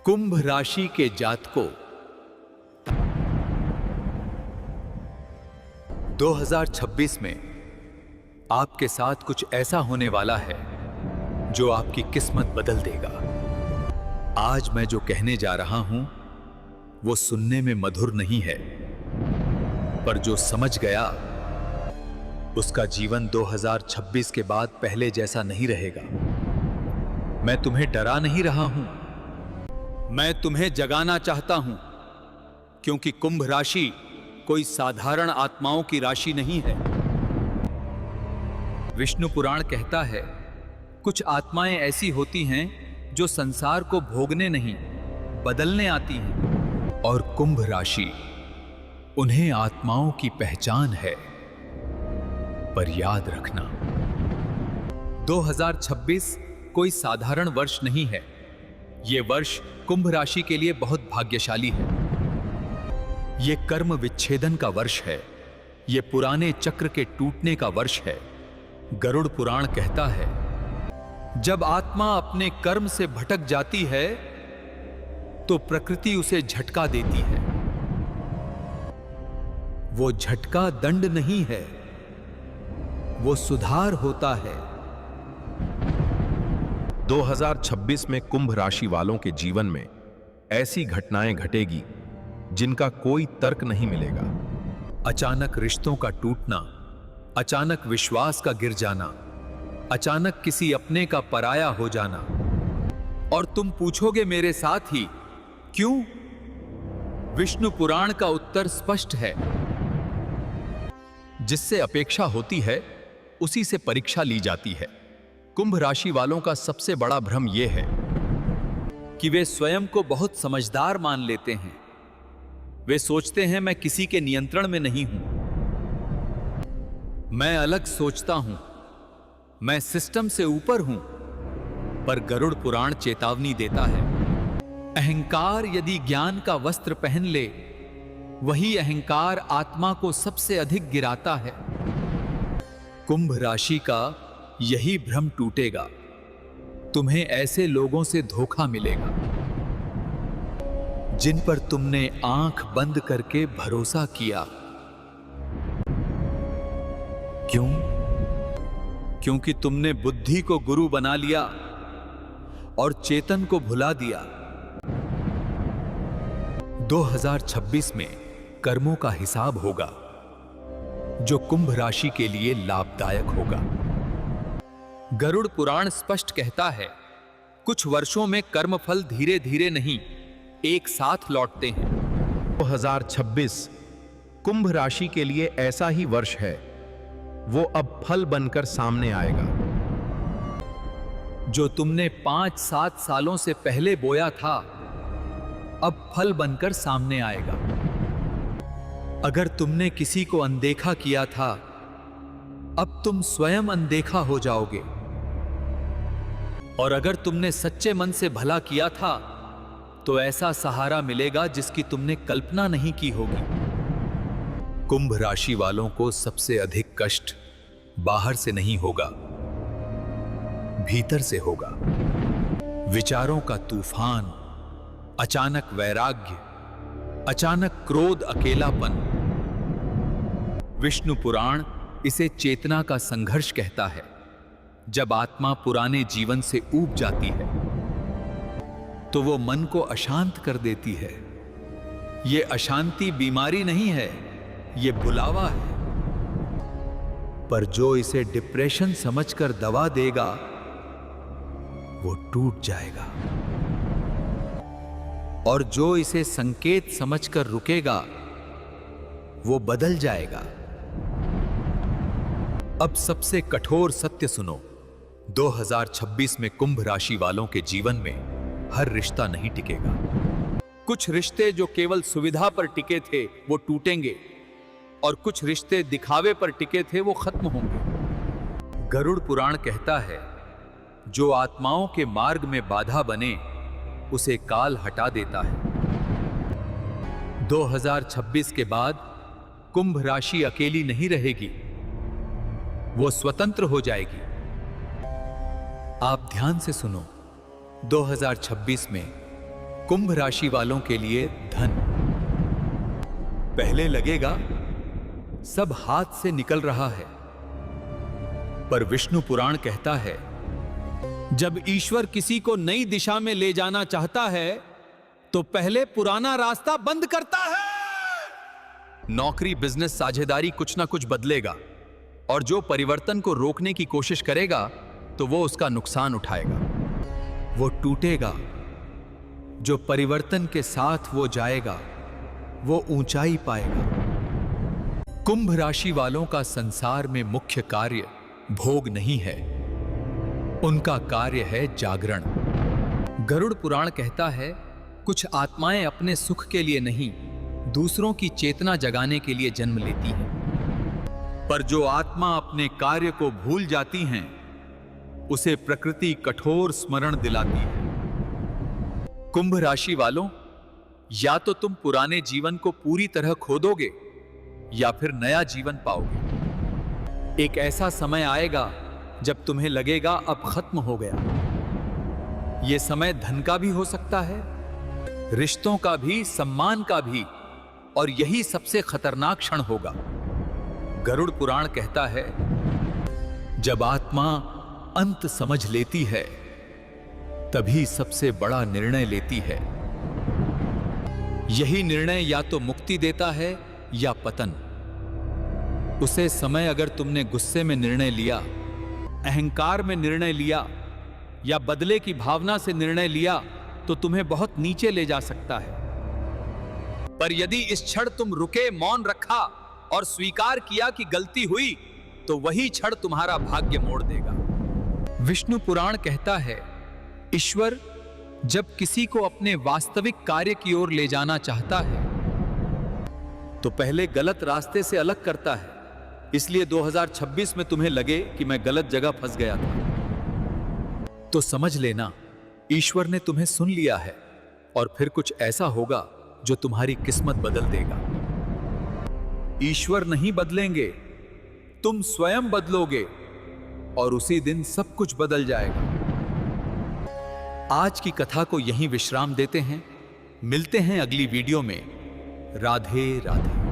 कुंभ राशि के जातकों 2026 में आपके साथ कुछ ऐसा होने वाला है जो आपकी किस्मत बदल देगा। आज मैं जो कहने जा रहा हूं वो सुनने में मधुर नहीं है, पर जो समझ गया उसका जीवन 2026 के बाद पहले जैसा नहीं रहेगा। मैं तुम्हें डरा नहीं रहा हूं, मैं तुम्हें जगाना चाहता हूं, क्योंकि कुंभ राशि कोई साधारण आत्माओं की राशि नहीं है। विष्णु पुराण कहता है, कुछ आत्माएं ऐसी होती हैं जो संसार को भोगने नहीं बदलने आती हैं, और कुंभ राशि उन्हें आत्माओं की पहचान है। पर याद रखना, 2026 कोई साधारण वर्ष नहीं है। यह वर्ष कुंभ राशि के लिए बहुत भाग्यशाली है। यह कर्म विच्छेदन का वर्ष है। यह पुराने चक्र के टूटने का वर्ष है। गरुड़ पुराण कहता है, जब आत्मा अपने कर्म से भटक जाती है तो प्रकृति उसे झटका देती है। वो झटका दंड नहीं है, वो सुधार होता है। 2026 में कुंभ राशि वालों के जीवन में ऐसी घटनाएं घटेगी जिनका कोई तर्क नहीं मिलेगा। अचानक रिश्तों का टूटना, अचानक विश्वास का गिर जाना, अचानक किसी अपने का पराया हो जाना। और तुम पूछोगे मेरे साथ ही, क्यों? विष्णु पुराण का उत्तर स्पष्ट है। जिससे अपेक्षा होती है उसी से परीक्षा ली जाती है। कुंभ राशि वालों का सबसे बड़ा भ्रम यह है कि वे स्वयं को बहुत समझदार मान लेते हैं। वे सोचते हैं, मैं किसी के नियंत्रण में नहीं हूं, मैं अलग सोचता हूं, मैं सिस्टम से ऊपर हूं। पर गरुड़ पुराण चेतावनी देता है, अहंकार यदि ज्ञान का वस्त्र पहन ले, वही अहंकार आत्मा को सबसे अधिक गिराता है। कुंभ राशि का यही भ्रम टूटेगा। तुम्हें ऐसे लोगों से धोखा मिलेगा जिन पर तुमने आंख बंद करके भरोसा किया। क्यों? क्योंकि तुमने बुद्धि को गुरु बना लिया और चेतन को भुला दिया। 2026 में कर्मों का हिसाब होगा जो कुंभ राशि के लिए लाभदायक होगा। गरुड़ पुराण स्पष्ट कहता है, कुछ वर्षों में कर्मफल धीरे धीरे नहीं, एक साथ लौटते हैं। 2026 कुंभ राशि के लिए ऐसा ही वर्ष है। वो अब फल बनकर सामने आएगा। जो तुमने 5-7 सालों से पहले बोया था, अब फल बनकर सामने आएगा। अगर तुमने किसी को अनदेखा किया था, अब तुम स्वयं अनदेखा हो जाओगे। और अगर तुमने सच्चे मन से भला किया था, तो ऐसा सहारा मिलेगा जिसकी तुमने कल्पना नहीं की होगी। कुंभ राशि वालों को सबसे अधिक कष्ट बाहर से नहीं होगा, भीतर से होगा। विचारों का तूफान, अचानक वैराग्य, अचानक क्रोध, अकेलापन। विष्णु पुराण इसे चेतना का संघर्ष कहता है। जब आत्मा पुराने जीवन से ऊब जाती है तो वो मन को अशांत कर देती है। ये अशांति बीमारी नहीं है, ये बुलावा है। पर जो इसे डिप्रेशन समझकर दवा देगा, वो टूट जाएगा। और जो इसे संकेत समझकर रुकेगा, वो बदल जाएगा। अब सबसे कठोर सत्य सुनो, 2026 में कुंभ राशि वालों के जीवन में हर रिश्ता नहीं टिकेगा। कुछ रिश्ते जो केवल सुविधा पर टिके थे वो टूटेंगे, और कुछ रिश्ते दिखावे पर टिके थे वो खत्म होंगे। गरुड़ पुराण कहता है, जो आत्माओं के मार्ग में बाधा बने उसे काल हटा देता है। 2026 के बाद कुंभ राशि अकेली नहीं रहेगी, वो स्वतंत्र हो जाएगी। आप ध्यान से सुनो, 2026 में कुंभ राशि वालों के लिए धन। पहले लगेगा सब हाथ से निकल रहा है, पर विष्णु पुराण कहता है जब ईश्वर किसी को नई दिशा में ले जाना चाहता है तो पहले पुराना रास्ता बंद करता है। नौकरी, बिजनेस, साझेदारी कुछ ना कुछ बदलेगा, और जो परिवर्तन को रोकने की कोशिश करेगा तो वो उसका नुकसान उठाएगा। वो टूटेगा। जो परिवर्तन के साथ वो जाएगा वो ऊंचाई पाएगा। कुंभ राशि वालों का संसार में मुख्य कार्य भोग नहीं है, उनका कार्य है जागरण। गरुड़ पुराण कहता है कुछ आत्माएं अपने सुख के लिए नहीं, दूसरों की चेतना जगाने के लिए जन्म लेती हैं। पर जो आत्मा अपने कार्य को भूल जाती हैं, उसे प्रकृति कठोर स्मरण दिलाती है। कुंभ राशि वालों, या तो तुम पुराने जीवन को पूरी तरह खो दोगे या फिर नया जीवन पाओगे। एक ऐसा समय आएगा जब तुम्हें लगेगा अब खत्म हो गया। यह समय धन का भी हो सकता है, रिश्तों का भी, सम्मान का भी, और यही सबसे खतरनाक क्षण होगा। गरुड़ पुराण कहता है जब आत्मा अंत समझ लेती है तभी सबसे बड़ा निर्णय लेती है। यही निर्णय या तो मुक्ति देता है या पतन। उसे समय अगर तुमने गुस्से में निर्णय लिया, अहंकार में निर्णय लिया या बदले की भावना से निर्णय लिया तो तुम्हें बहुत नीचे ले जा सकता है। पर यदि इस क्षण तुम रुके, मौन रखा और स्वीकार किया कि गलती हुई, तो वही क्षण तुम्हारा भाग्य मोड़ देगा। विष्णु पुराण कहता है ईश्वर जब किसी को अपने वास्तविक कार्य की ओर ले जाना चाहता है तो पहले गलत रास्ते से अलग करता है। इसलिए 2026 में तुम्हें लगे कि मैं गलत जगह फंस गया था, तो समझ लेना ईश्वर ने तुम्हें सुन लिया है और फिर कुछ ऐसा होगा जो तुम्हारी किस्मत बदल देगा। ईश्वर नहीं बदलेंगे, तुम स्वयं बदलोगे और उसी दिन सब कुछ बदल जाएगा। आज की कथा को यहीं विश्राम देते हैं। मिलते हैं अगली वीडियो में। राधे राधे।